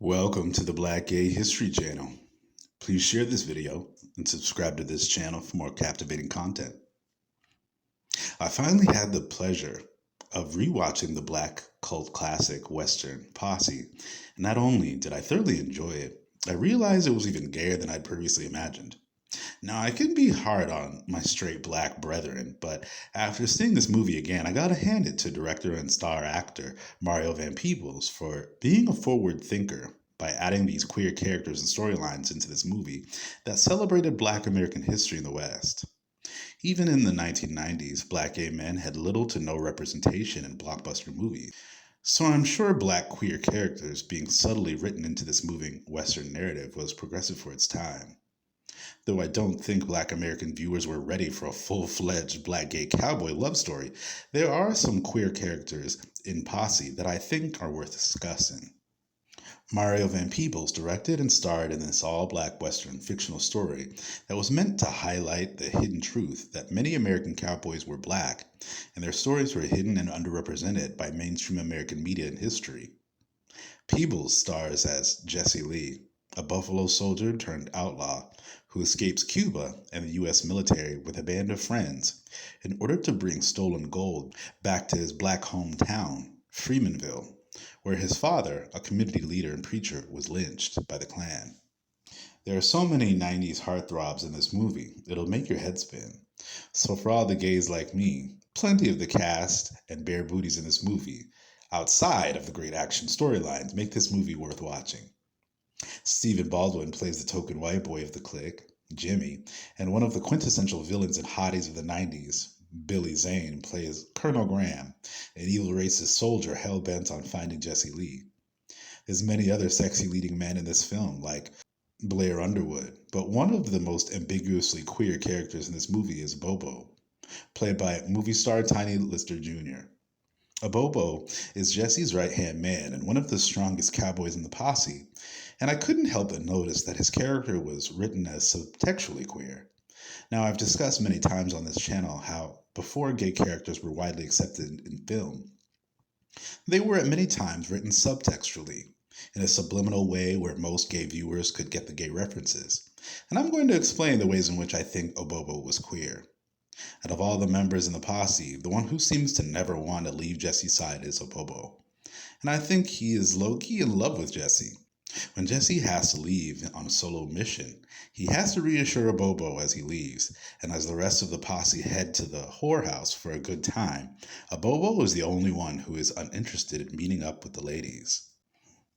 Welcome to the Black Gay History Channel. Please share this video and subscribe to this channel for more captivating content. I finally had the pleasure of rewatching the black cult classic Western Posse. And not only did I thoroughly enjoy it, I realized it was even gayer than I'd previously imagined. Now, I can be hard on my straight black brethren, but after seeing this movie again, I gotta hand it to director and star actor Mario Van Peebles for being a forward thinker by adding these queer characters and storylines into this movie that celebrated black American history in the West. Even in the 1990s, black gay men had little to no representation in blockbuster movies. So I'm sure black queer characters being subtly written into this moving Western narrative was progressive for its time. Though I don't think black American viewers were ready for a full-fledged black gay cowboy love story, there are some queer characters in Posse that I think are worth discussing. Mario Van Peebles directed and starred in this all-black Western fictional story that was meant to highlight the hidden truth that many American cowboys were black, and their stories were hidden and underrepresented by mainstream American media and history. Peebles stars as Jesse Lee, a Buffalo soldier turned outlaw who escapes Cuba and the U.S. military with a band of friends in order to bring stolen gold back to his black hometown, Freemanville, where his father, a community leader and preacher, was lynched by the Klan. There are so many 90s heartthrobs in this movie, it'll make your head spin. So for all the gays like me, plenty of the cast and bare booties in this movie, outside of the great action storylines, make this movie worth watching. Stephen Baldwin plays the token white boy of the clique, Jimmy, and one of the quintessential villains and hotties of the 90s, Billy Zane, plays Colonel Graham, an evil racist soldier hell-bent on finding Jesse Lee. There's many other sexy leading men in this film, like Blair Underwood, but one of the most ambiguously queer characters in this movie is Obobo, played by movie star Tiny Lister Jr. Obobo is Jesse's right-hand man and one of the strongest cowboys in the posse, and I couldn't help but notice that his character was written as subtextually queer. Now, I've discussed many times on this channel how before gay characters were widely accepted in film, they were at many times written subtextually, in a subliminal way where most gay viewers could get the gay references. And I'm going to explain the ways in which I think Obobo was queer. Out of all the members in the posse, the one who seems to never want to leave Jesse's side is Obobo. And I think he is low-key in love with Jesse. When Jesse has to leave on a solo mission, he has to reassure Obobo as he leaves, and as the rest of the posse head to the whorehouse for a good time, Obobo is the only one who is uninterested in meeting up with the ladies.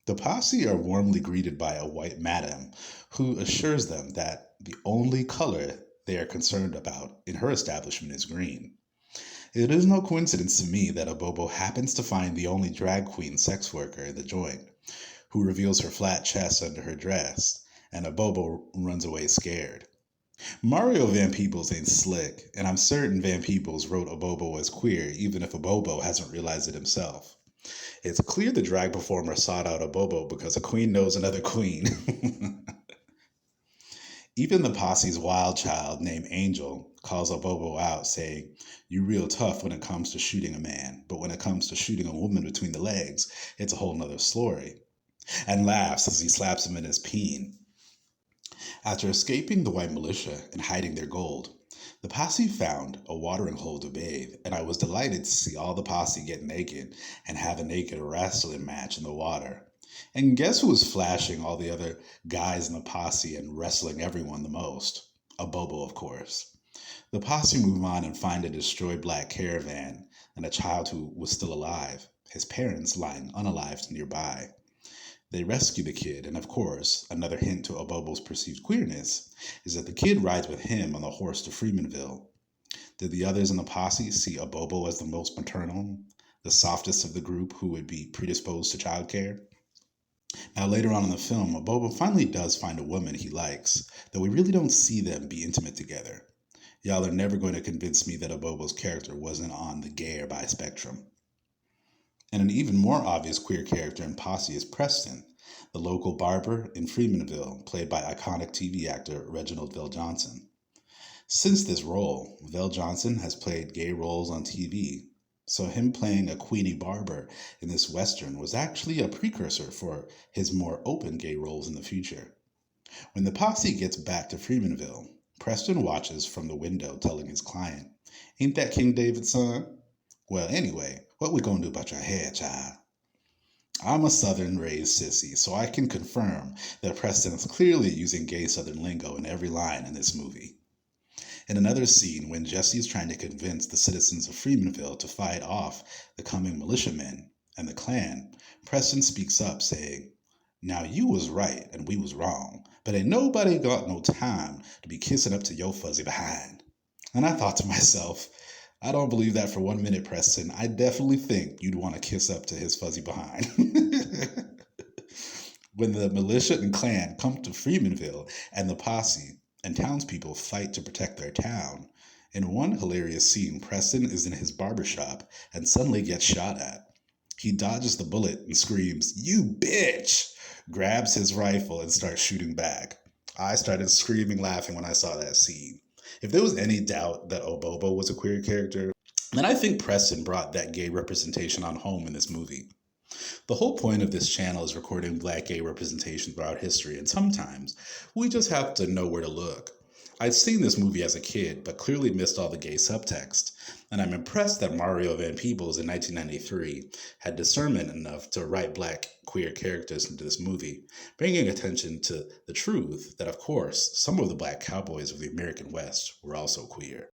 The posse are warmly greeted by a white madam who assures them that the only color they are concerned about in her establishment is green. It is no coincidence to me that Obobo happens to find the only drag queen sex worker in the joint, who reveals her flat chest under her dress, and Obobo runs away scared. Mario Van Peebles ain't slick, and I'm certain Van Peebles wrote Obobo as queer, even if Obobo hasn't realized it himself. It's clear the drag performer sought out Obobo because a queen knows another queen. Even the posse's wild child named Angel calls Obobo out, saying, "You real tough when it comes to shooting a man, but when it comes to shooting a woman between the legs, it's a whole nother story," and laughs as he slaps him in his peen. After escaping the white militia and hiding their gold, the posse found a watering hole to bathe, and I was delighted to see all the posse get naked and have a naked wrestling match in the water. And guess who was flashing all the other guys in the posse and wrestling everyone the most? Obobo, of course. The posse move on and find a destroyed black caravan and a child who was still alive, his parents lying unalived nearby. They rescue the kid, and of course, another hint to Obobo's perceived queerness is that the kid rides with him on the horse to Freemanville. Did the others in the posse see Obobo as the most maternal, the softest of the group who would be predisposed to childcare? Now, later on in the film, Obobo finally does find a woman he likes, though we really don't see them be intimate together. Y'all are never going to convince me that Obobo's character wasn't on the gay or bi spectrum. And an even more obvious queer character in Posse is Preston, the local barber in Freemanville, played by iconic TV actor Reginald VelJohnson. Since this role, VelJohnson has played gay roles on TV, So him playing a Queenie Barber in this Western was actually a precursor for his more open gay roles in the future. When the posse gets back to Freemanville, Preston watches from the window telling his client, "Ain't that King David's son? Well, anyway, what we gonna do about your hair, child?" I'm a Southern raised sissy, so I can confirm that Preston is clearly using gay Southern lingo in every line in this movie. In another scene, when Jesse is trying to convince the citizens of Freemanville to fight off the coming militiamen and the Klan, Preston speaks up saying, "Now you was right and we was wrong, but ain't nobody got no time to be kissing up to your fuzzy behind." And I thought to myself, I don't believe that for 1 minute, Preston. I definitely think you'd want to kiss up to his fuzzy behind. When the militia and Klan come to Freemanville and the posse and townspeople fight to protect their town, in one hilarious scene, Preston is in his barber shop and suddenly gets shot at. He dodges the bullet and screams, "You bitch!" grabs his rifle and starts shooting back. I started screaming laughing when I saw that scene. If there was any doubt that Obobo was a queer character, then I think Preston brought that gay representation on home in this movie. The whole point of this channel is recording black gay representation throughout history, and sometimes we just have to know where to look. I'd seen this movie as a kid, but clearly missed all the gay subtext, and I'm impressed that Mario Van Peebles in 1993 had discernment enough to write black queer characters into this movie, bringing attention to the truth that, of course, some of the black cowboys of the American West were also queer.